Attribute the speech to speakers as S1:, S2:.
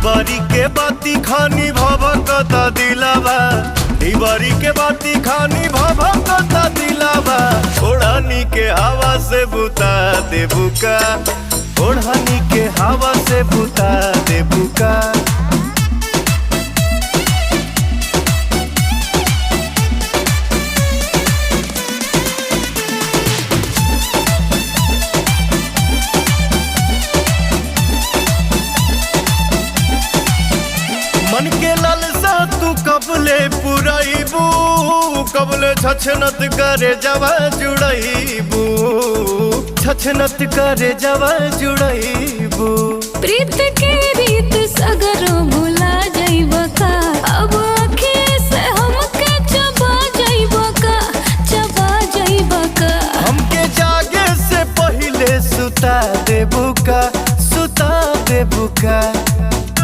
S1: बारी के बाती खानी भभकता दिलावा, बारी के बाती खानी भभकता दिलावा। ओढ़नी के हवा से बुता दे बुका, ओढ़नी के हवा से बुता दे बुका। मन के लालसा तू कबले पुराइबू, कबले छछनत करे जवा जुड़ाइबू, छछनत करे जवा जुड़ाइबू।
S2: प्रीत के रीत